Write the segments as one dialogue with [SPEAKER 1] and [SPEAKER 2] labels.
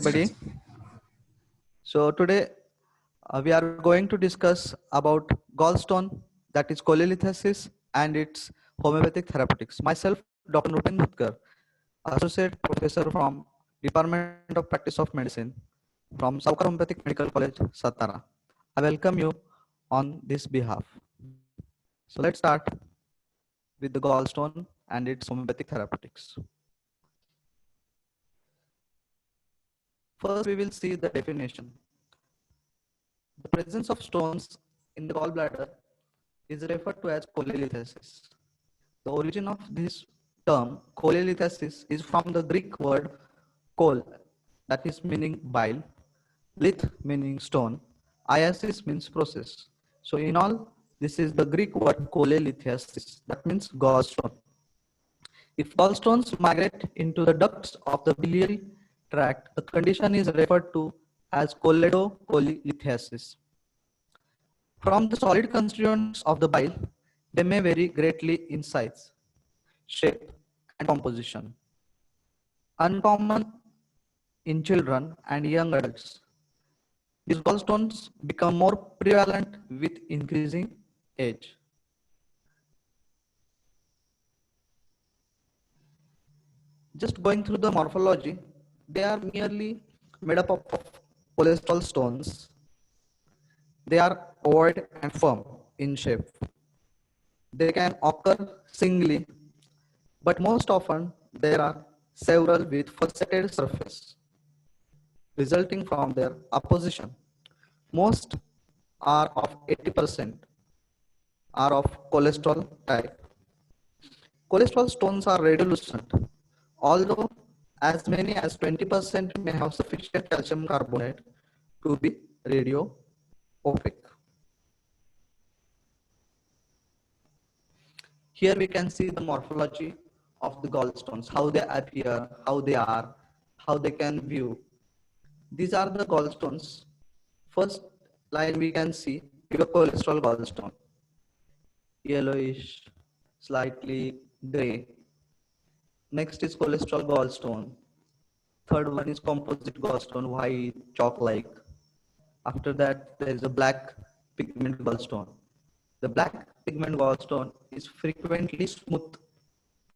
[SPEAKER 1] Everybody. So today we are going to discuss about gallstone, that is cholelithiasis, and its homeopathic therapeutics. Myself, Dr. Nrupen Bhutkar, associate professor from Department of Practice of Medicine from Saukar Homeopathic Medical College, Satara. I welcome you on this behalf. So let's start with the gallstone and its homeopathic therapeutics. First, we will see the definition. The presence of stones in the gallbladder is referred to as cholelithiasis. The origin of this term, cholelithiasis, is from the Greek word kol, that is meaning bile, lith meaning stone, iasis means process. So in all, this is the Greek word cholelithiasis, that means gallstone. If gallstones migrate into the ducts of the biliary tract, the condition is referred to as choledocholelithiasis. From the solid constituents of the bile, they may vary greatly in size, shape, and composition. Uncommon in children and young adults. These gallstones become more prevalent with increasing age. Just going through the morphology, they are merely made up of cholesterol stones. They are ovoid and firm in shape. They can occur singly, but most often there are several with faceted surface, resulting from their apposition. Most are of 80% are of cholesterol type. Cholesterol stones are radiolucent, although as many as 20% may have sufficient calcium carbonate to be radio opaque. Here we can see the morphology of the gallstones, how they appear, how they are, how they can view. These are the gallstones. First line we can see pure cholesterol gallstone, yellowish, slightly gray. Next is cholesterol gallstone. Third one is composite gallstone, white, chalk-like. After that, there is a black pigment gallstone. The black pigment gallstone is frequently smooth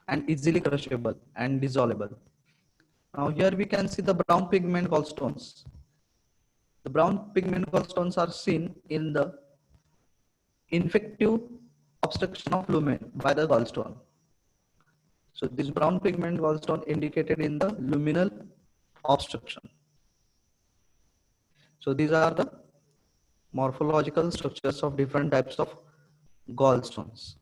[SPEAKER 1] and easily crushable and dissolvable. Now here we can see the brown pigment gallstones. The brown pigment gallstones are seen in the infective obstruction of lumen by the gallstone. So this brown pigment gallstone indicated in the luminal obstruction. So these are the morphological structures of different types of gallstones.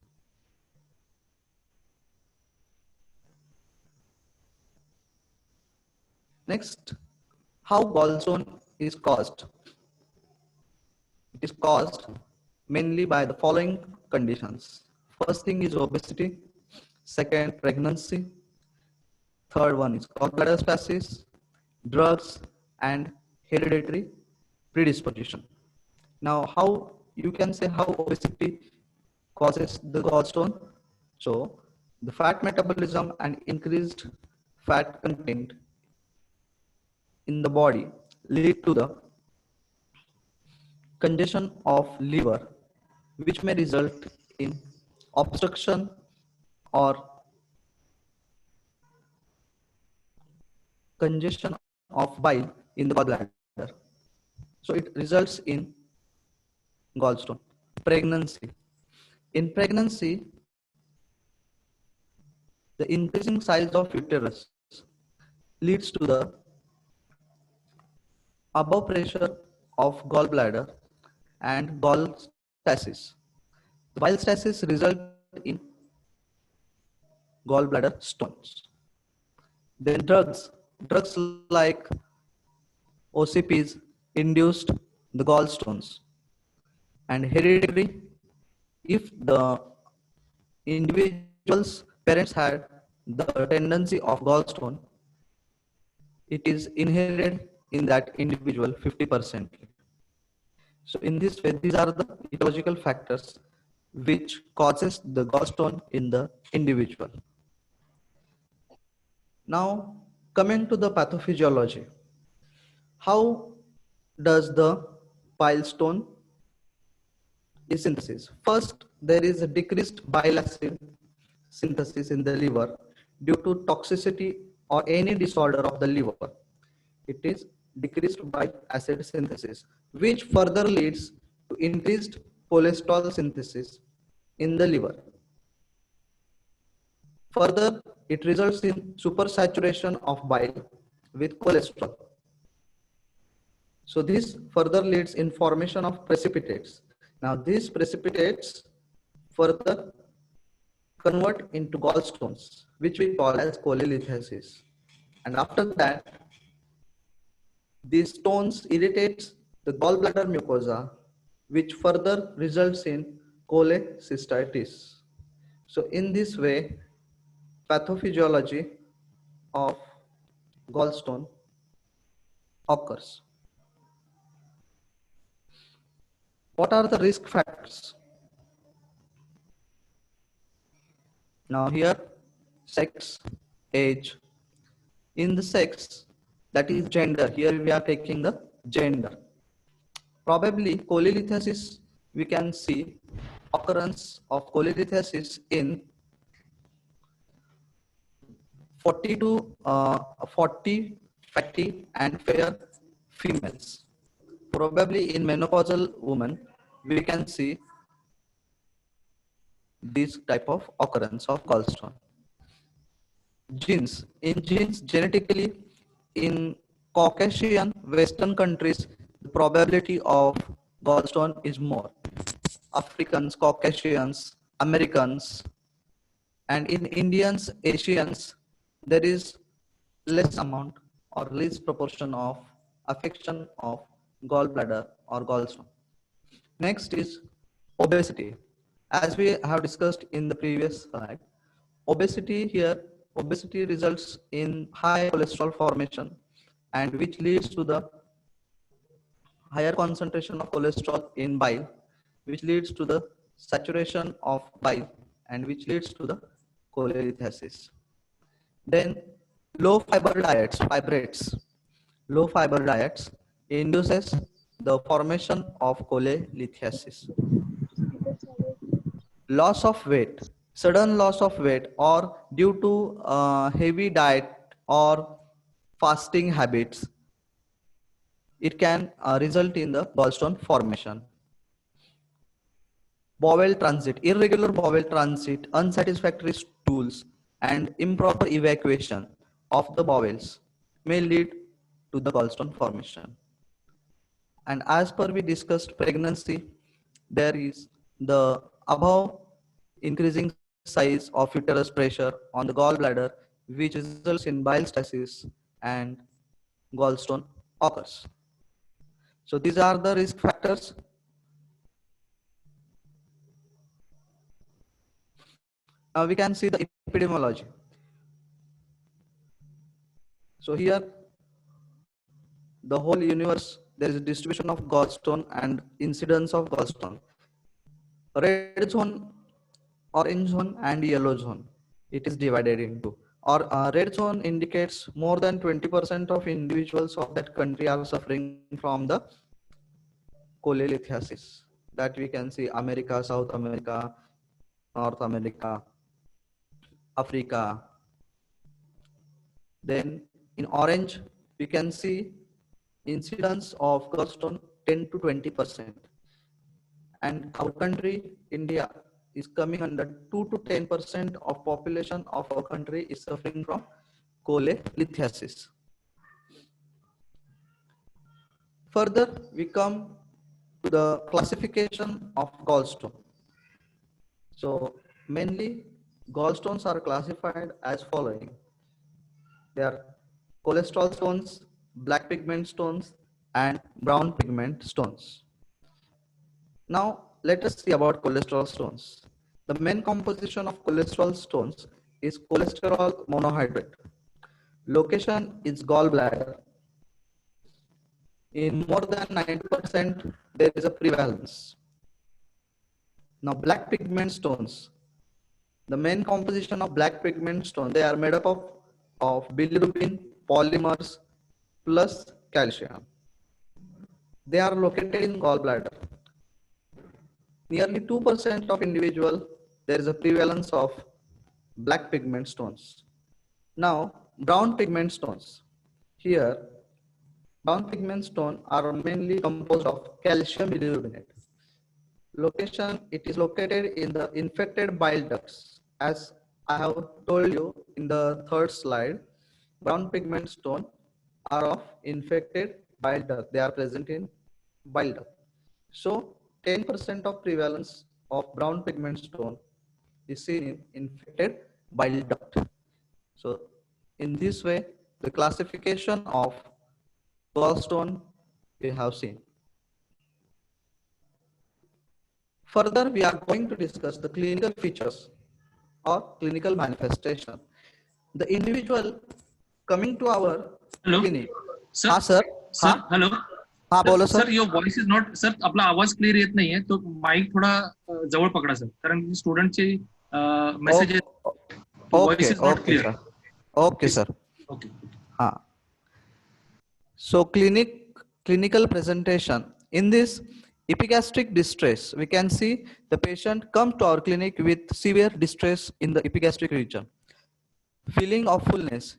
[SPEAKER 1] Next, how gallstone is caused? It is caused mainly by the following conditions. First thing is obesity. Second, pregnancy. Third one is gallbladder stasis, drugs, and hereditary predisposition. Now, how you can say how obesity causes the gallstone? So, the fat metabolism and increased fat content in the body lead to the congestion of liver, which may result in obstruction or congestion of bile in the gallbladder. So it results in gallstone. Pregnancy. In pregnancy, the increasing size of uterus leads to the above pressure of gallbladder and gall stasis. The bile stasis result in gallbladder stones. Then drugs like OCPs induced the gallstones. And hereditary, if the individual's parents had the tendency of gallstone, it is inherited in that individual 50%. So in this way, these are the ecological factors which causes the gallstone in the individual. Now, coming to the pathophysiology. How does the bile stone is synthesis? First, there is a decreased bile acid synthesis in the liver due to toxicity or any disorder of the liver. It is decreased bile acid synthesis, which further leads to increased cholesterol synthesis in the liver. Further, it results in supersaturation of bile with cholesterol. So this further leads in formation of precipitates. Now these precipitates further convert into gallstones, which we call as cholelithasis. And after that, these stones irritates the gallbladder mucosa, which further results in cholecystitis. So in this way, pathophysiology of gallstone occurs. What are the risk factors? Now here, sex, age. In the sex, that is gender. Here we are taking the gender. Probably cholelithasis, we can see occurrence of cholelithasis in 40 to 40 fatty and fair females. Probably in menopausal women, we can see this type of occurrence of gallstone. Genes. In genes, genetically, in Caucasian Western countries, the probability of gallstone is more. Africans, Caucasians, Americans, and in Indians, Asians, there is less amount or less proportion of affection of gallbladder or gallstone. Next is obesity. As we have discussed in the previous slide, obesity results in high cholesterol formation and which leads to the higher concentration of cholesterol in bile, which leads to the saturation of bile and which leads to the cholelithasis. Then low fiber diets, fibrates, low fiber diets induces the formation of cholelithasis. Loss of weight, sudden loss of weight or due to heavy diet or fasting habits, it can result in the gallstone formation. Bowel transit, irregular bowel transit, unsatisfactory stools, and improper evacuation of the bowels may lead to the gallstone formation. And as per we discussed pregnancy, there is the above increasing size of uterus pressure on the gallbladder, which results in bile stasis and gallstone occurs. So these are the risk factors. Now we can see the epidemiology. So here, the whole universe, there is a distribution of gallstone and incidence of gallstone. Red zone, orange zone, and yellow zone. It is divided into. Or red zone indicates more than 20% of individuals of that country are suffering from the cholelithasis. That we can see America, South America, North America, Africa. Then in orange, we can see incidence of gallstone 10 to 20%. And our country, India, is coming under 2 to 10% of population of our country is suffering from cholelithasis. Further, we come to the classification of gallstone. So mainly gallstones are classified as following. They are cholesterol stones, black pigment stones, and brown pigment stones. Now let us see about cholesterol stones. The main composition of cholesterol stones is cholesterol monohydrate. Location is gallbladder. In more than 90%, there is a prevalence. Now black pigment stones. The main composition of black pigment stone, they are made up of bilirubin polymers plus calcium. They are located in gallbladder. Nearly 2% of individual, there is a prevalence of black pigment stones. Now, brown pigment stones. Here, brown pigment stones are mainly composed of calcium bilirubinate. Location, it is located in the infected bile ducts. As I have told you in the third slide, brown pigment stone are of infected bile duct. They are present in bile duct. So 10% of prevalence of brown pigment stone is seen in infected bile duct. So in this way, the classification of gallstone we have seen. Further, we are going to discuss the clinical features or clinical manifestation. The individual coming to our
[SPEAKER 2] Hello,
[SPEAKER 1] clinic.
[SPEAKER 2] sir.
[SPEAKER 1] हाँ sir.
[SPEAKER 2] Sir,
[SPEAKER 1] हाँ.
[SPEAKER 2] hello.
[SPEAKER 1] हाँ बोलो
[SPEAKER 2] Sir,
[SPEAKER 1] sir.
[SPEAKER 2] your voice is not. Sir, आपला आवाज clear येत नाहीये. तो mike थोडा जवळ पकडा सर. कारण स्टुडंटचे message
[SPEAKER 1] okay
[SPEAKER 2] voice is not
[SPEAKER 1] okay
[SPEAKER 2] clear.
[SPEAKER 1] Sir. Okay
[SPEAKER 2] Please.
[SPEAKER 1] Sir.
[SPEAKER 2] Okay.
[SPEAKER 1] हाँ. So clinical presentation. In this epigastric distress, we can see the patient come to our clinic with severe distress in the epigastric region. Feeling of fullness.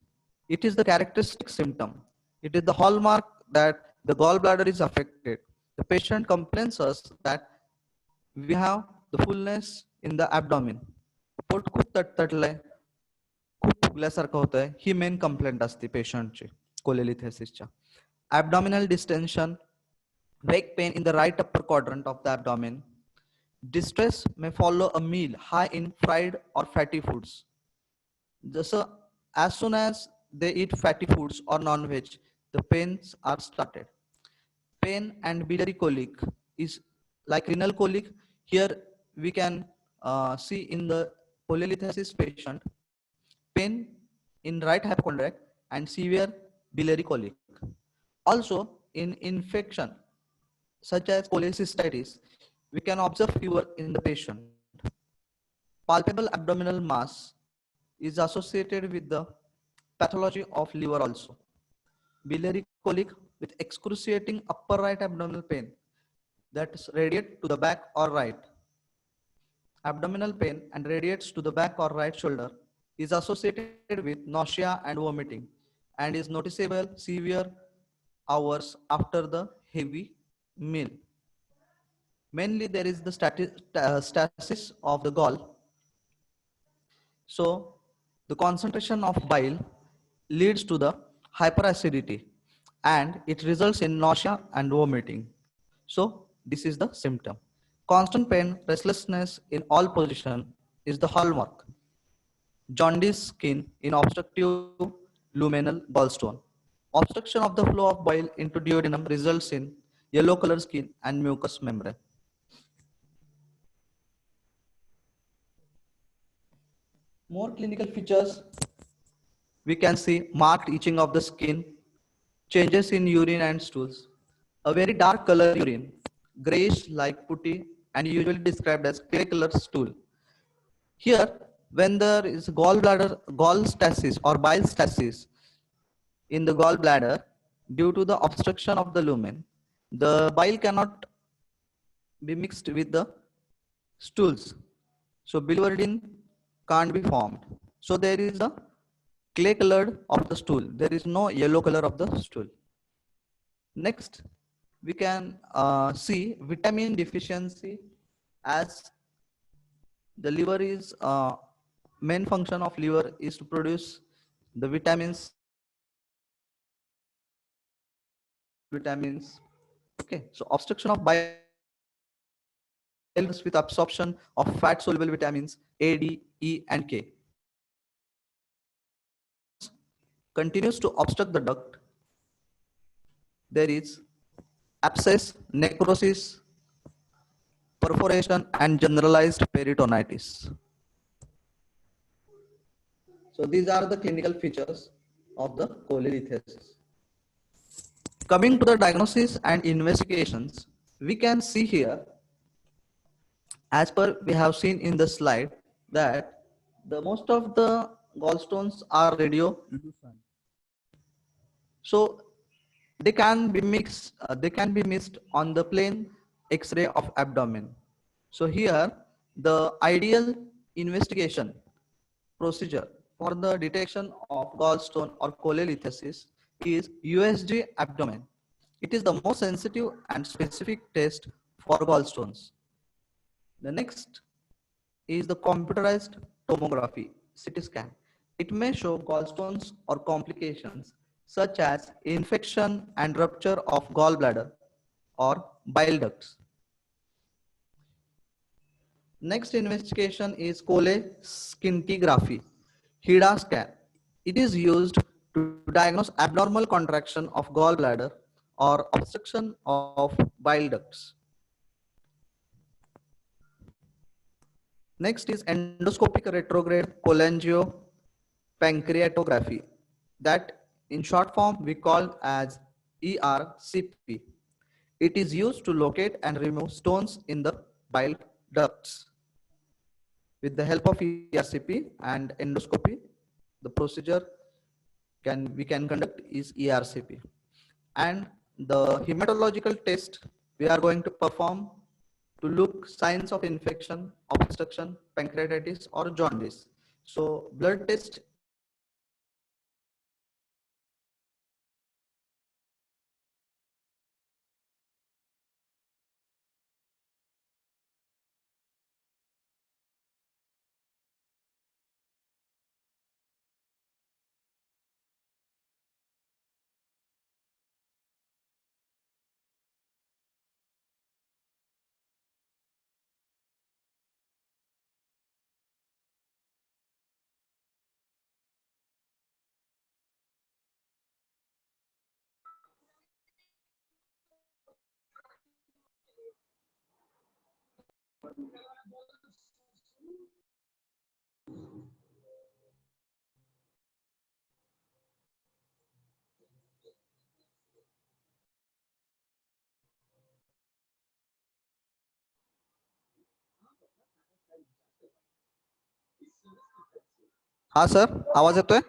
[SPEAKER 1] It is the characteristic symptom. It is the hallmark that the gallbladder is affected. The patient complains us that we have the fullness in the abdomen. पोट खूप तटतटलंय, खूप फुगल्यासारखं होतंय, ही main complaint असते पेशंटची कोलेलिथेसिसच्या. Abdominal distension, vague pain in the right upper quadrant of the abdomen. Distress may follow a meal high in fried or fatty foods. So as soon as they eat fatty foods or non-veg, the pains are started. Pain and biliary colic is like renal colic. Here we can see in the polylithesis patient, pain in right hypochondriac and severe biliary colic. Also in infection such as cholecystitis, we can observe fever in the patient. Palpable abdominal mass is associated with the pathology of liver also. Biliary colic with excruciating upper right abdominal pain that radiates to the back or right. Abdominal pain and radiates to the back or right shoulder is associated with nausea and vomiting and is noticeable severe hours after the heavy meal. Mainly there is the stasis of the gall. So the concentration of bile leads to the hyperacidity and it results in nausea and vomiting. So this is the symptom. Constant pain, restlessness in all position is the hallmark. Jaundice skin in obstructive luminal gallstone. Obstruction of the flow of bile into duodenum results in yellow color skin and mucous membrane. More clinical features, we can see marked itching of the skin, changes in urine and stools, a very dark color urine, grayish like putty and usually described as clay color stool. Here, when there is gall stasis or bile stasis in the gallbladder due to the obstruction of the lumen, the bile cannot be mixed with the stools. So biliverdin can't be formed. So there is a clay colored of the stool. There is no yellow color of the stool. Next, we can see vitamin deficiency, as the liver is main function of liver is to produce the vitamins. Okay, so obstruction of bile with absorption of fat soluble vitamins A, D, E, and K. Continues to obstruct the duct. There is abscess, necrosis, perforation, and generalized peritonitis. So these are the clinical features of the cholecystitis. Coming to the diagnosis and investigations, we can see here, as per we have seen in the slide, that the most of the gallstones are radiolucent. So They can be missed on the plain X-ray of abdomen. So here, the ideal investigation procedure for the detection of gallstone or cholelithiasis is USG abdomen. It is the most sensitive and specific test for gallstones. The next is the computerized tomography, CT scan. It may show gallstones or complications such as infection and rupture of gallbladder or bile ducts. Next investigation is cholecystography, HIDA scan. It is used to diagnose abnormal contraction of gallbladder or obstruction of bile ducts. Next is endoscopic retrograde cholangiopancreatography, that in short form we call as ERCP. It is used to locate and remove stones in the bile ducts. With the help of ERCP and endoscopy, the procedure we can conduct is ERCP. And the hematological test we are going to perform to look signs of infection, obstruction, pancreatitis, or jaundice. So blood test is going to be हा sir आवाज येतोय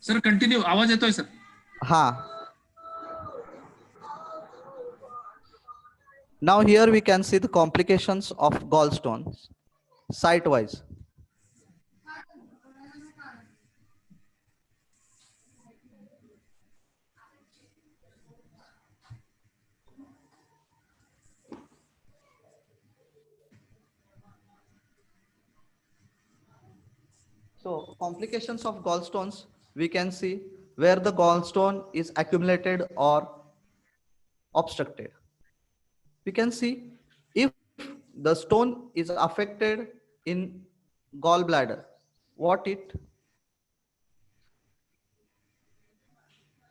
[SPEAKER 2] sir continue आवाज येतोय sir
[SPEAKER 1] हा now here we can see the complications of gallstones site wise. So complications of gallstones, we can see where the gallstone is accumulated or obstructed. We can see if the stone is affected in gallbladder, what it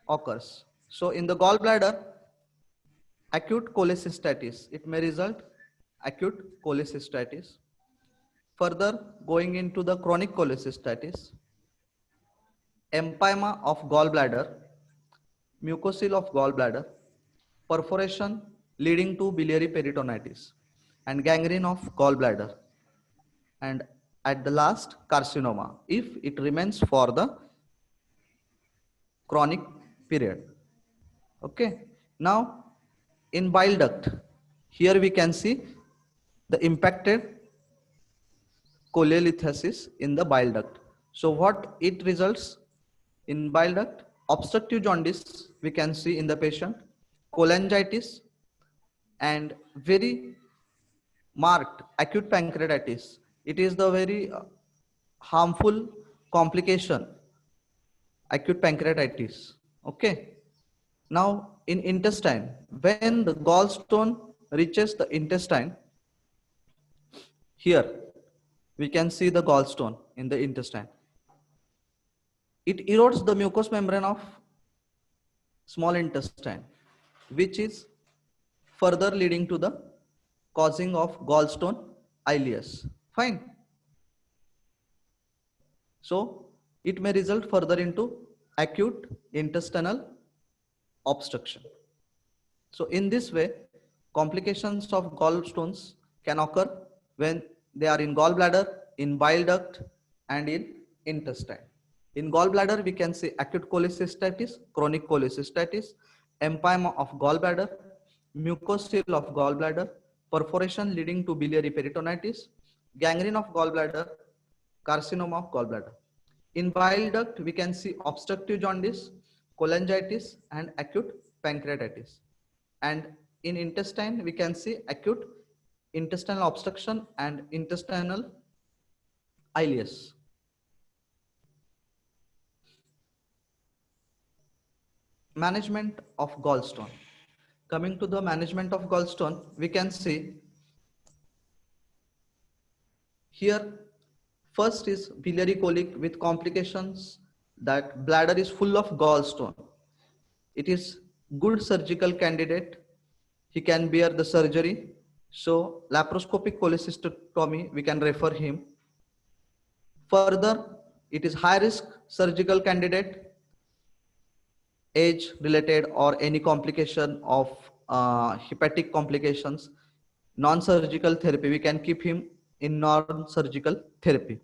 [SPEAKER 1] occurs. So in the gallbladder, acute cholecystitis, it may result acute cholecystitis. Further, going into the chronic cholecystitis, empyema of gallbladder, mucocele of gallbladder, perforation leading to biliary peritonitis, and gangrene of gallbladder, and at the last carcinoma if it remains for the chronic period. Okay, now in bile duct, here we can see the impacted cholelithiasis in the bile duct. So what it results in bile duct? Obstructive jaundice we can see in the patient, cholangitis, and very marked acute pancreatitis. It is the very harmful complication, acute pancreatitis. Okay. Now in intestine, when the gallstone reaches the intestine, here we can see the gallstone in the intestine. It erodes the mucous membrane of small intestine, which is further leading to the causing of gallstone ileus. Fine. So it may result further into acute intestinal obstruction. So in this way, complications of gallstones can occur when They are in gallbladder, in bile duct, and in intestine. In gallbladder, we can see acute cholecystitis, chronic cholecystitis, empyema of gallbladder, mucocele of gallbladder, perforation leading to biliary peritonitis, gangrene of gallbladder, carcinoma of gallbladder. In bile duct, we can see obstructive jaundice, cholangitis, and acute pancreatitis. And in intestine, we can see acute intestinal obstruction and intestinal ileus. Management of gallstone. Coming to the management of gallstone, we can see here first is biliary colic with complications, that bladder is full of gallstone. It is good surgical candidate. He can bear the surgery. So laparoscopic cholecystectomy, we can refer him. Further, it is high risk surgical candidate, age related or any complication of hepatic complications. Non-surgical therapy, we can keep him in non-surgical therapy.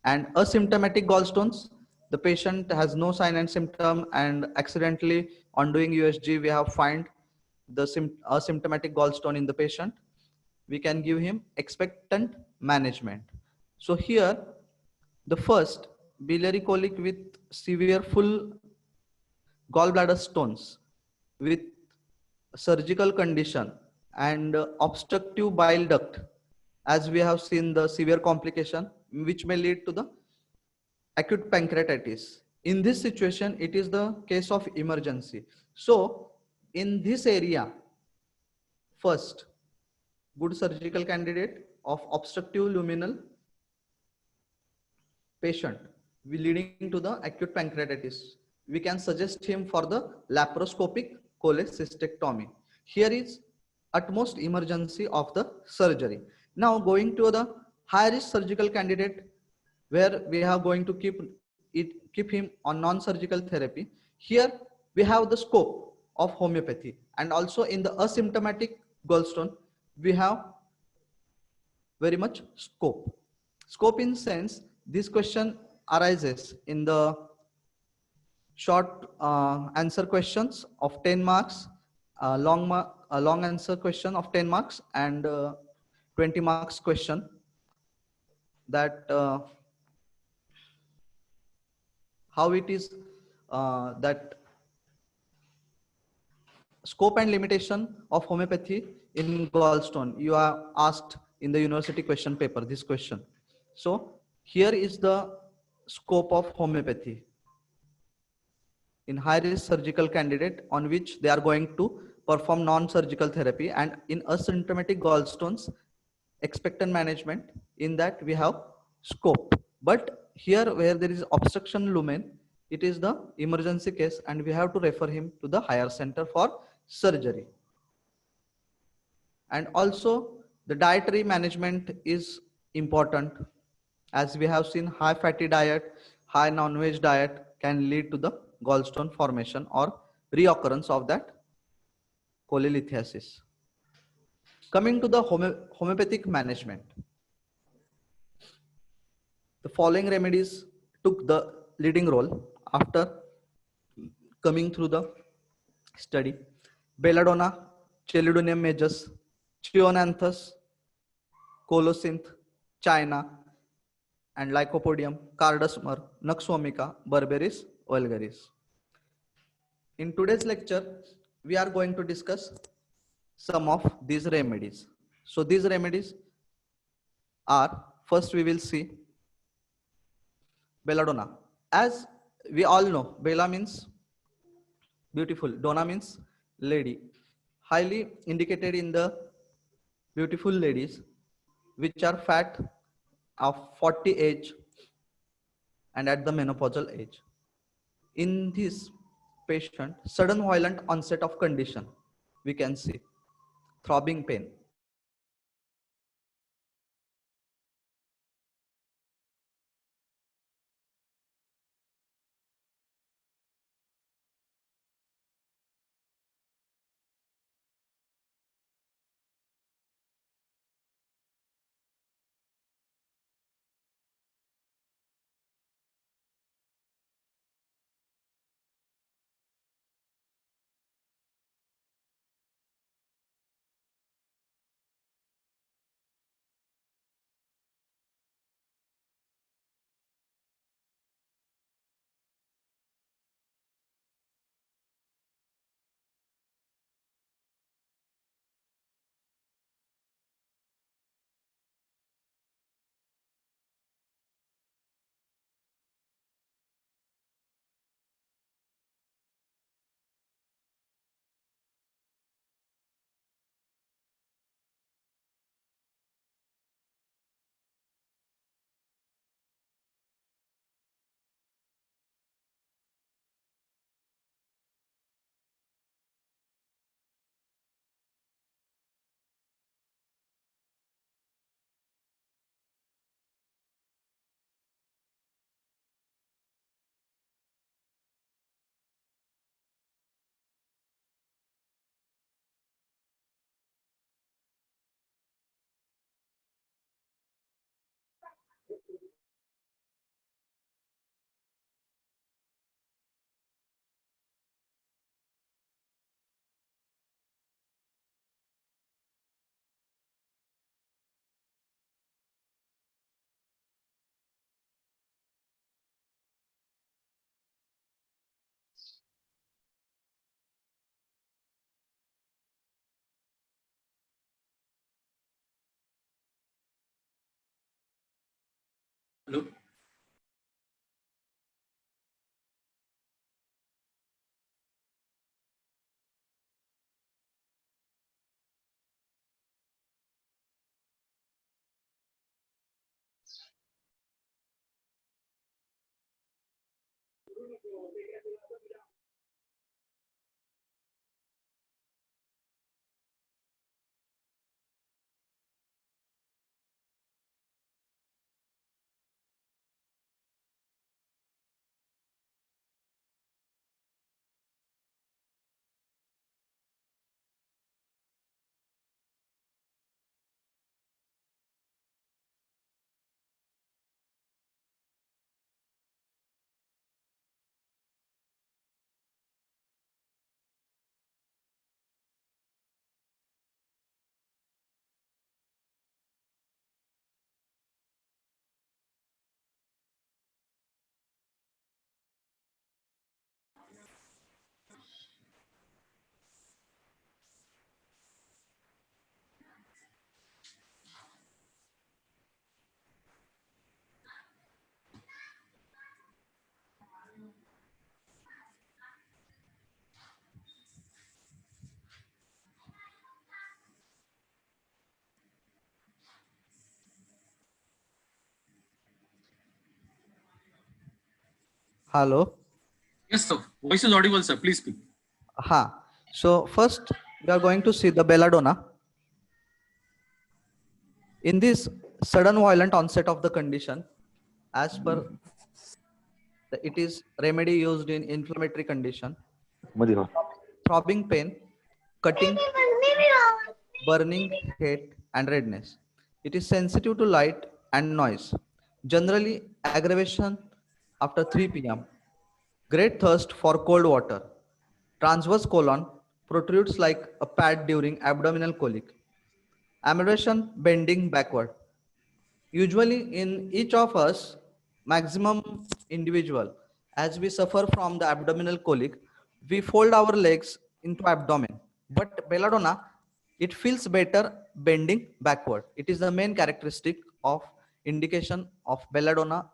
[SPEAKER 1] And asymptomatic gallstones, the patient has no sign and symptom, and accidentally on doing USG we have find the asymptomatic gallstone in the patient. We can give him expectant management. So here the first, biliary colic with severe full gallbladder stones with surgical condition and obstructive bile duct, as we have seen the severe complication which may lead to the acute pancreatitis. In this situation, it is the case of emergency. So in this area, first, good surgical candidate of obstructive luminal patient leading to the acute pancreatitis. We can suggest him for the laparoscopic cholecystectomy. Here is utmost emergency of the surgery. Now going to the high risk surgical candidate, where we are going to keep him on non-surgical therapy. Here we have the scope of homeopathy, and also in the asymptomatic gallstone we have very much scope. Scope in sense, this question arises in the short answer questions of 10 marks, long answer question of 10 marks, and 20 marks question, that how it is that scope and limitation of homeopathy in gallstone. You are asked in the university question paper this question. So here is the scope of homeopathy in high risk surgical candidate on which they are going to perform non-surgical therapy, and in asymptomatic gallstones expectant management. In that we have scope, but here where there is obstruction lumen, it is the emergency case and we have to refer him to the higher center for surgery. And also the dietary management is important, as we have seen high fatty diet, high non-veg diet can lead to the gallstone formation or reoccurrence of that cholelithiasis. Coming to the homeopathic management, the following remedies took the leading role after coming through the study: belladonna, chelidonium majus, chionanthus, colocynth, china, and lycopodium, cardamom, nux vomica, berberis, vulgaris. In today's lecture, we are going to discuss some of these remedies. So these remedies are, first we will see belladonna. As we all know, bella means beautiful, donna means lady, highly indicated in the beautiful ladies which are fat of 40 age and at the menopausal age. In this patient, sudden violent onset of condition, we can see throbbing pain,
[SPEAKER 2] Hello.
[SPEAKER 1] Hello.
[SPEAKER 2] Yes, sir. Voice is audible, sir. Please speak.
[SPEAKER 1] Ha. So first we are going to see the belladonna. In this sudden violent onset of the condition, as per it is remedy used in inflammatory condition, throbbing pain, cutting, burning head and redness. It is sensitive to light and noise. Generally aggravation after 3 p.m. Great thirst for cold water. Transverse colon protrudes like a pad during abdominal colic. Amelioration bending backward. Usually in each of us, maximum individual, as we suffer from the abdominal colic, we fold our legs into abdomen. But belladonna, it feels better bending backward. It is the main characteristic of indication of belladonna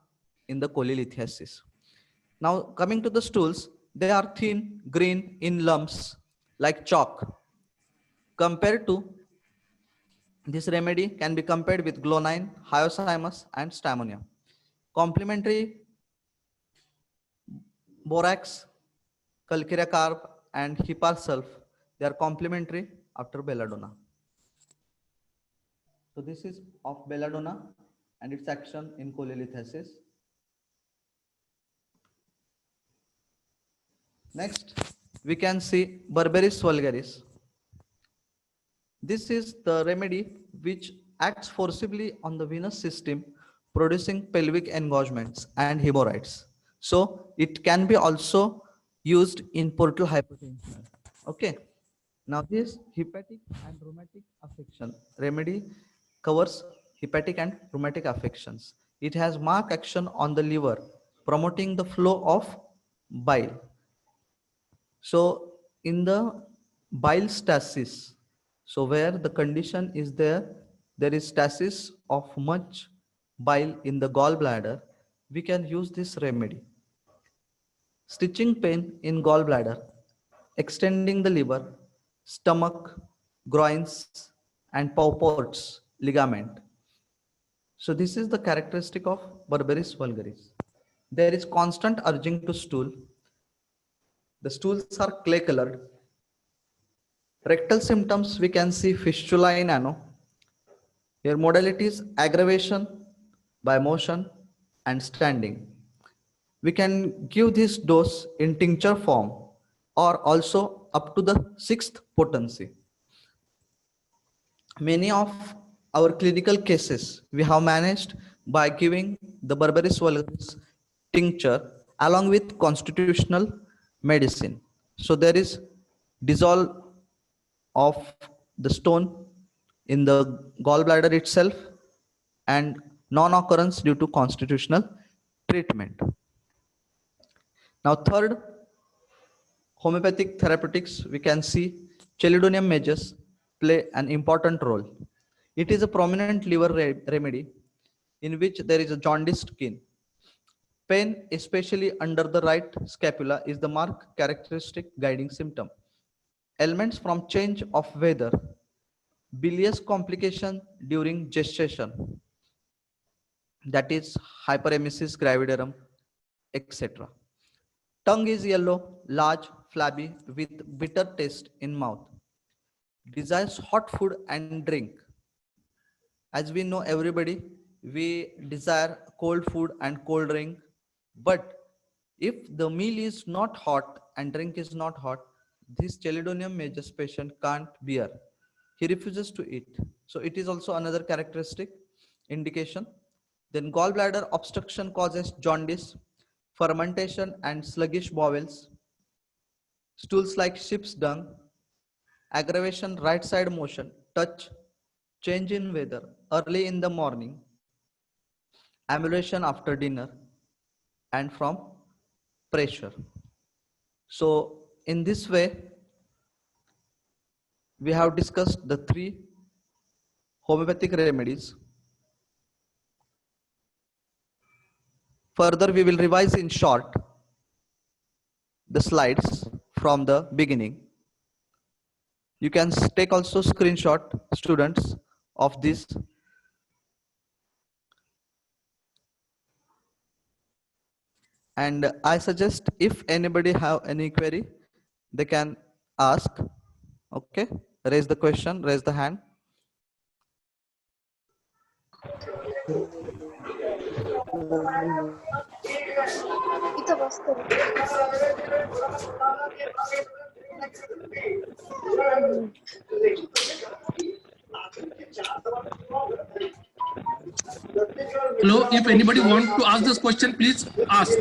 [SPEAKER 1] in the cholelithiasis. Now coming to the stools, they are thin, green in lumps like chalk. Compared to this remedy can be compared with glonine, hyoscyamus, and stamonia. Complementary borax, calcarea carb, and hepar sulf, they are complementary after belladonna. So this is of belladonna and its action in cholelithiasis. Next, we can see Berberis vulgaris. This is the remedy which acts forcibly on the venous system, producing pelvic engagements and hemorrhoids. So it can be also used in portal hypertension. Okay. Now this hepatic and rheumatic affection remedy covers hepatic and rheumatic affections. It has marked action on the liver, promoting the flow of bile. So in the bile stasis, so where the condition is there, there is stasis of much bile in the gallbladder, we can use this remedy. Stitching pain in gallbladder, extending the liver, stomach, groins, and purports ligament. So this is the characteristic of Berberis vulgaris. There is constant urging to stool. The stools are clay colored. Rectal symptoms, we can see fistula in ano. Here modalities aggravation by motion and standing. We can give this dose in tincture form or also up to the sixth potency. Many of our clinical cases we have managed by giving the Berberis vulgaris tincture along with constitutional medicine. So there is dissolve of the stone in the gallbladder itself and non-occurrence due to constitutional treatment. Now third, homeopathic therapeutics, we can see Chelidonium majus play an important role. It is a prominent liver remedy. in which there is a jaundiced skin. Pain, especially under the right scapula, is the marked characteristic guiding symptom. Ailments from change of weather, bilious complication during gestation, that is hyperemesis gravidarum, etc. Tongue is yellow, large, flabby, with bitter taste in mouth. Desires hot food and drink. As we know, everybody, we desire cold food and cold drink. But if the meal is not hot and drink is not hot, this chelidonium majus patient can't bear. He refuses to eat. So it is also another characteristic indication. Then gallbladder obstruction causes jaundice, fermentation and sluggish bowels, stools like sheep's dung, aggravation right side motion, touch, change in weather, early in the morning, ambulation after dinner, and from pressure. So in this way, we have discussed the three homeopathic remedies. Further, we will revise in short the slides from the beginning. You can take also screenshot, students, of this. And I suggest if anybody have any query, they can ask. Okay, raise the question, raise the hand.
[SPEAKER 2] Hello, if anybody wants to ask this question, please ask.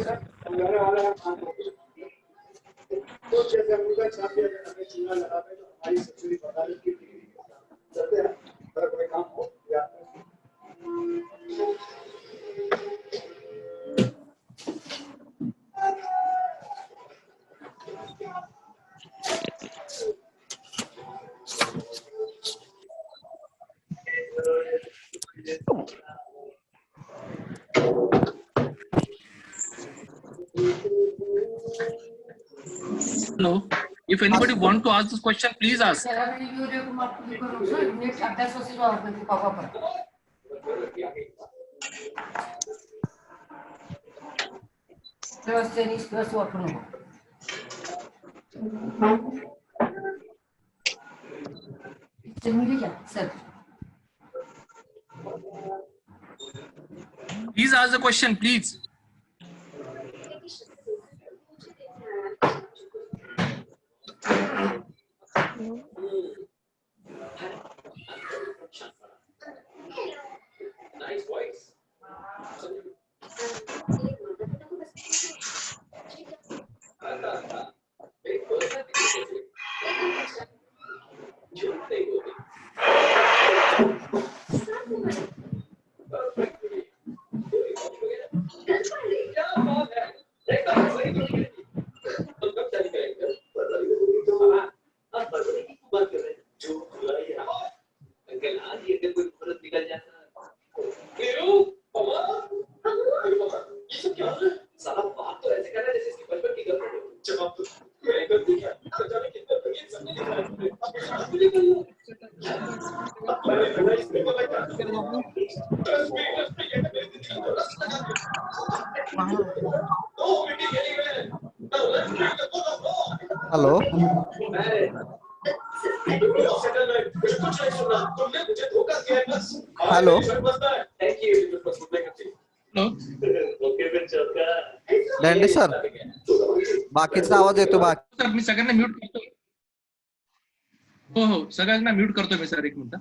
[SPEAKER 2] Hello, if anybody wants to ask this question, please ask. Please ask the question, please.
[SPEAKER 3] Nice voice.
[SPEAKER 1] Hello. Hello. दांडे sir, बाकीचा आवाज येतो बाकी.
[SPEAKER 2] Sir मी सगळ्यांना mute करतो. हो सगळ्यांना mute करतो मी सर, एक मिनिट.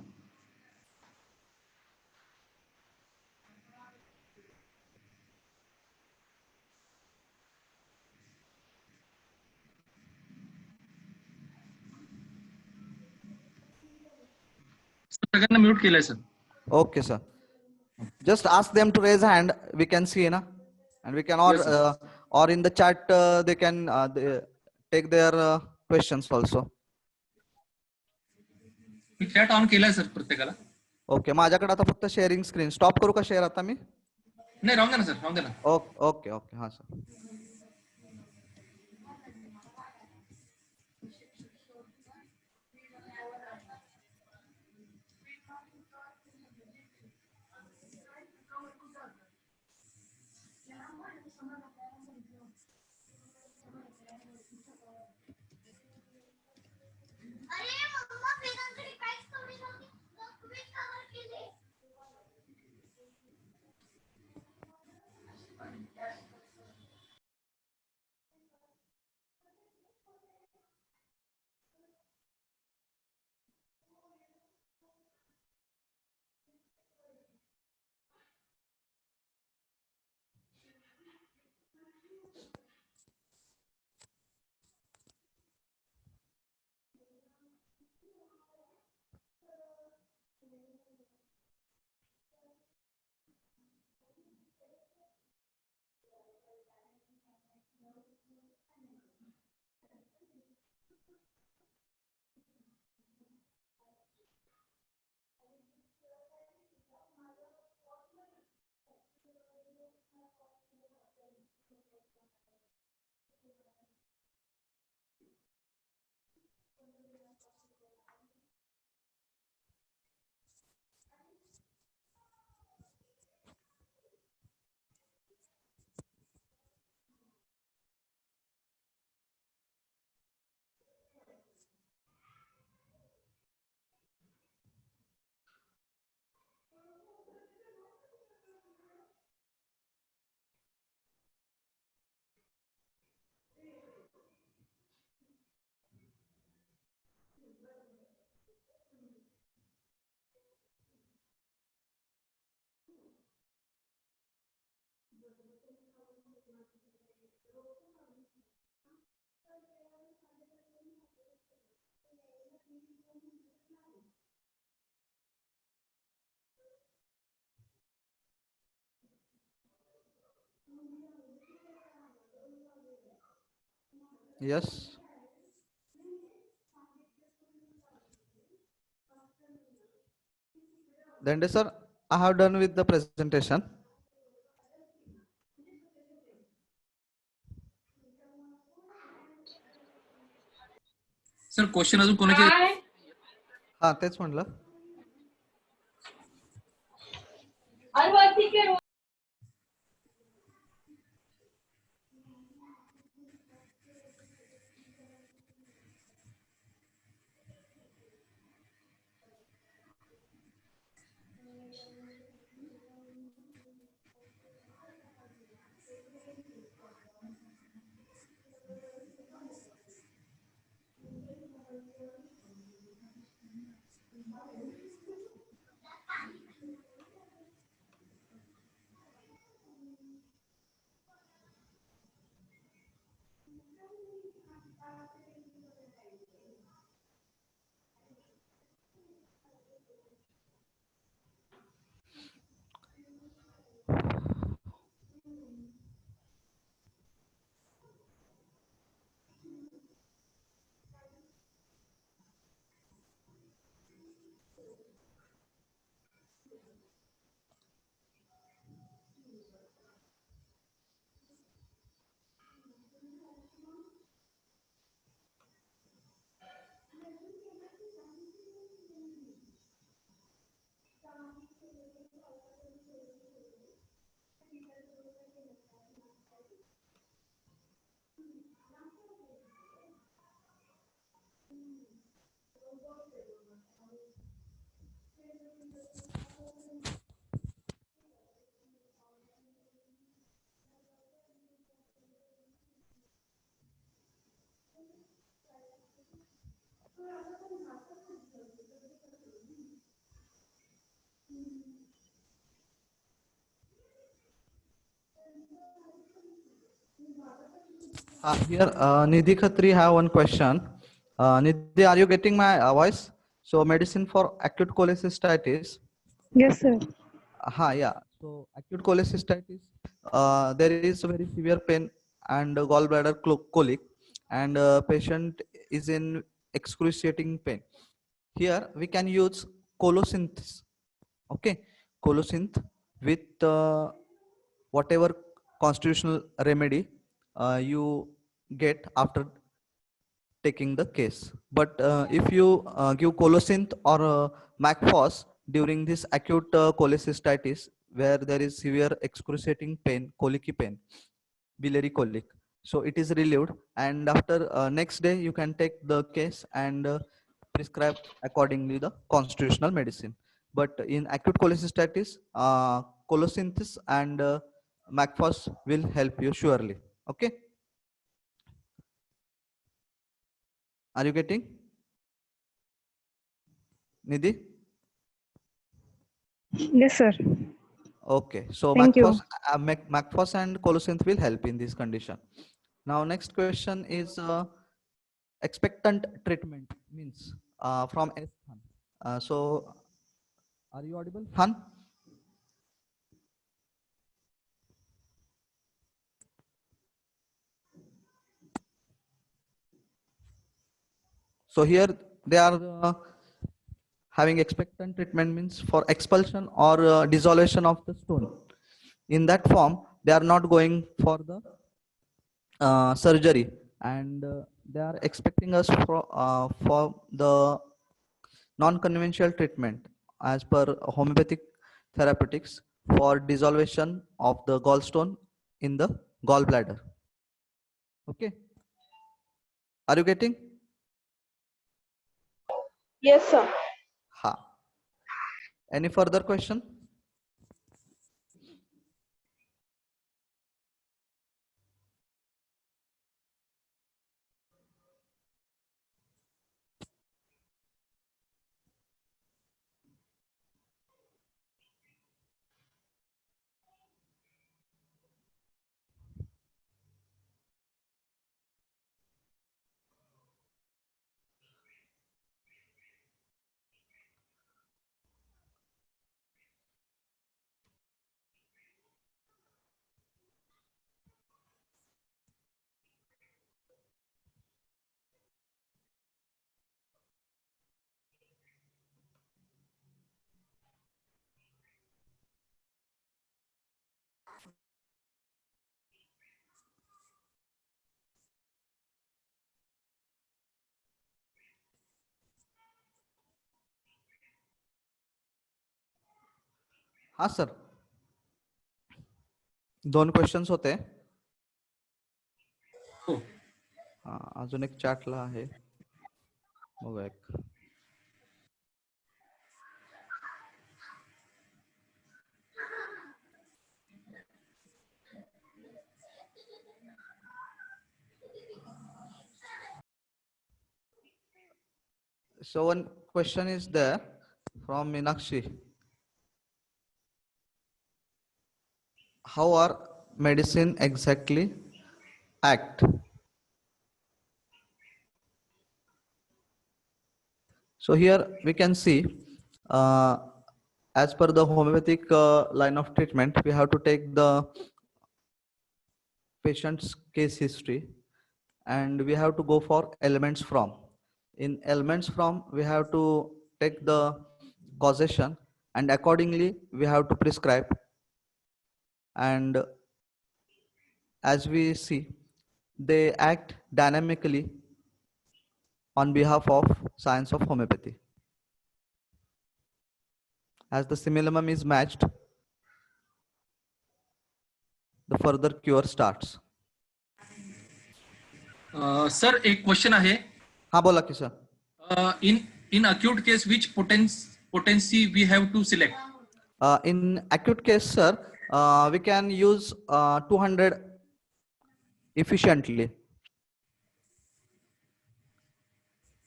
[SPEAKER 2] सगळ्यांना म्यूट केलंय sir.
[SPEAKER 1] Okay, sir. Just ask them to raise a hand. We can see, na, and we can or in the chat they can take their questions also.
[SPEAKER 2] Me chat on केलाय sir प्रत्येकाला.
[SPEAKER 1] Okay, माझ्याकडे आता फक्त sharing screen. Stop करू का share आता मी?
[SPEAKER 2] नाही, राहून द्या ना सर, राहून द्या ना.
[SPEAKER 1] ओके ओके ओके, हां sir. Yes. Then sir, I have done with the presentation.
[SPEAKER 2] Sir question अजून कोणाचे?
[SPEAKER 1] हा, तेच म्हणलं. Here, Nidhi Khatri have one question. Nidhi, are you getting my voice? So, medicine for acute cholecystitis.
[SPEAKER 3] Yes, sir.
[SPEAKER 1] Yeah. So, acute cholecystitis, there is very severe pain and gallbladder colic, and patient is in excruciating pain. Here, we can use colosynthesis. Okay, colocynth with whatever constitutional remedy you get after taking the case. But if you give colocynth or macphos during this acute cholecystitis, where there is severe excruciating pain, colicky pain, biliary colic, so it is relieved, and after next day you can take the case and prescribe accordingly the constitutional medicine. But in acute cholecystitis, colocynthis and macphos will help you surely. Okay, are you getting, Nidhi?
[SPEAKER 3] Yes, sir.
[SPEAKER 1] Okay, so
[SPEAKER 3] Thank you.
[SPEAKER 1] macphos and colocynth will help in this condition. Now next question is expectant treatment means from S. Han. So are you audible, Han? So here they are having expectant treatment means for expulsion or dissolution of the stone. In that form, they are not going for the surgery, and they are expecting us for the non-conventional treatment as per homeopathic therapeutics for dissolution of the gallstone in the gallbladder. Okay, are you getting?
[SPEAKER 3] Yes, sir.
[SPEAKER 1] Ha. Any further question? हा sir, दोन questions होते.
[SPEAKER 2] हो.
[SPEAKER 1] अजून एक चॅटला आहे, बघा एक. So one question is there from Meenakshi. How are medicine exactly act? So here we can see, uh, as per the homeopathic line of treatment, we have to take the patient's case history and we have to go for elements from. In elements from, we have to take the causation and accordingly we have to prescribe. And as we see, they act dynamically on behalf of science of homeopathy. As the simillimum is matched, the further cure starts.
[SPEAKER 2] Sir एक question आहे.
[SPEAKER 1] हा बोला की sir.
[SPEAKER 2] In acute case, which potency we have to select?
[SPEAKER 1] In acute case, sir, we can use 200 efficiently.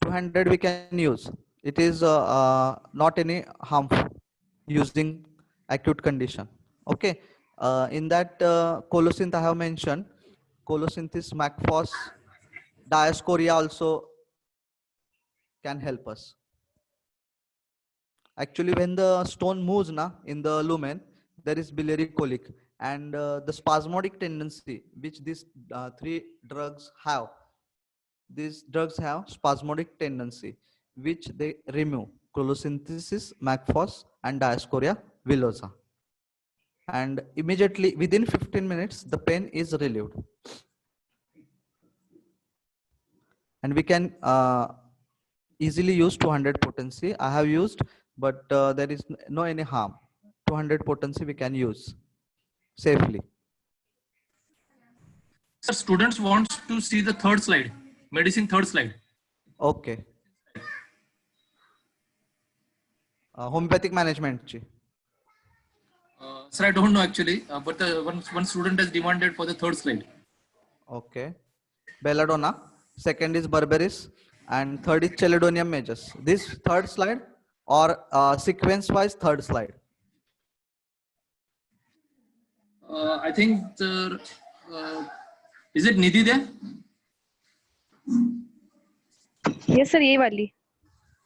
[SPEAKER 1] 200 we can use. It is not any harmful using acute condition. Okay. In that colocynth I have mentioned, colocynthis macphos, diascoria also can help us. Actually, when the stone moves in the lumen, there is biliary colic, and the spasmodic tendency which these three drugs have. These drugs have spasmodic tendency, which they remove: colosynthesis, macphos, and Diascorea villosa. And immediately within 15 minutes, the pain is relieved. And we can easily use 200 potency. I have used, but there is no any harm. 200 potency we can use safely.
[SPEAKER 2] Sir, students want to see the third slide, medicine third slide.
[SPEAKER 1] Okay. Homeopathic management.
[SPEAKER 2] Sir, I don't know actually, but the one student has demanded for the third slide.
[SPEAKER 1] Okay. Belladonna. Second is Berberis. And third is Chelidonium majus. This third slide or sequence wise third slide.
[SPEAKER 2] I think is it Nidhi there?
[SPEAKER 3] Yes, sir. ये वाली.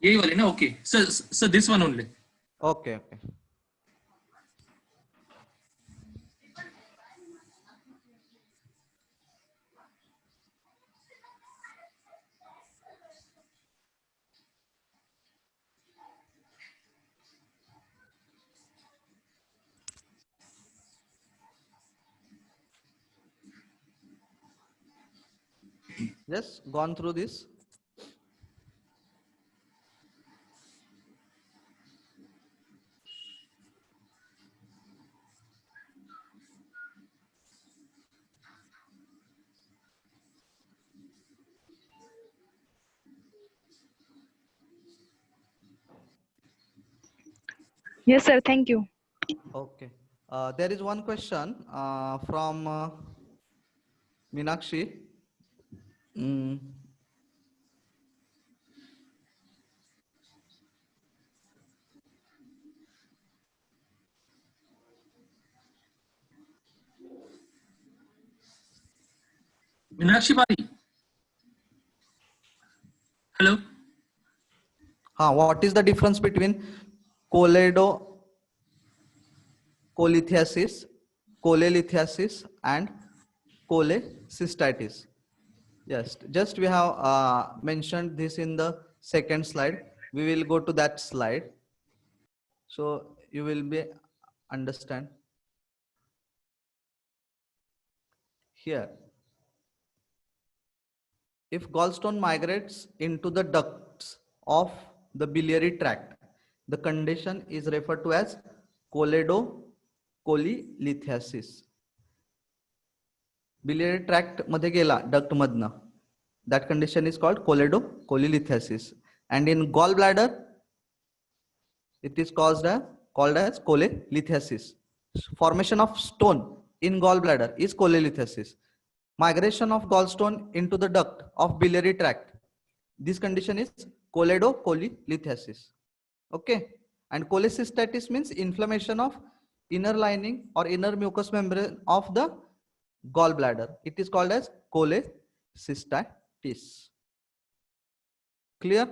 [SPEAKER 2] यही वाली ना? Okay. So this one only.
[SPEAKER 1] Okay. Just gone through this.
[SPEAKER 3] Yes, sir. Thank you.
[SPEAKER 1] Okay. There is one question from Meenakshi.
[SPEAKER 2] Meenakshi Pari. Hello.
[SPEAKER 1] What is the difference between cholelithiasis, cholelithiasis, and cholecystitis? Yes, just we have mentioned this in the second slide. We will go to that slide, so you will be understand here. If gallstone migrates into the ducts of the biliary tract, the condition is referred to as choledocholelithiasis. Biliary tract मध्ये गेला duct मधनं, that condition is called choledocholelithiasis. And in gallbladder, it is called as cholelithiasis. Formation of stone in gallbladder is cholelithiasis. Migration of gallstone into the duct of biliary tract, this condition is choledocholelithiasis. Okay. And cholecystitis means inflammation of inner lining or inner mucous membrane of the gallbladder. It is called as cholecystitis. Clear?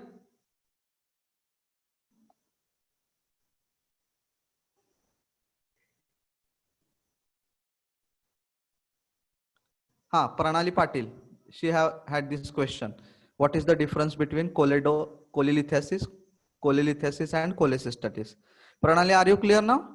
[SPEAKER 1] Pranali Patil, she have had this question. What is the difference between cholelithiasis and cholecystitis? Pranali, are you clear now?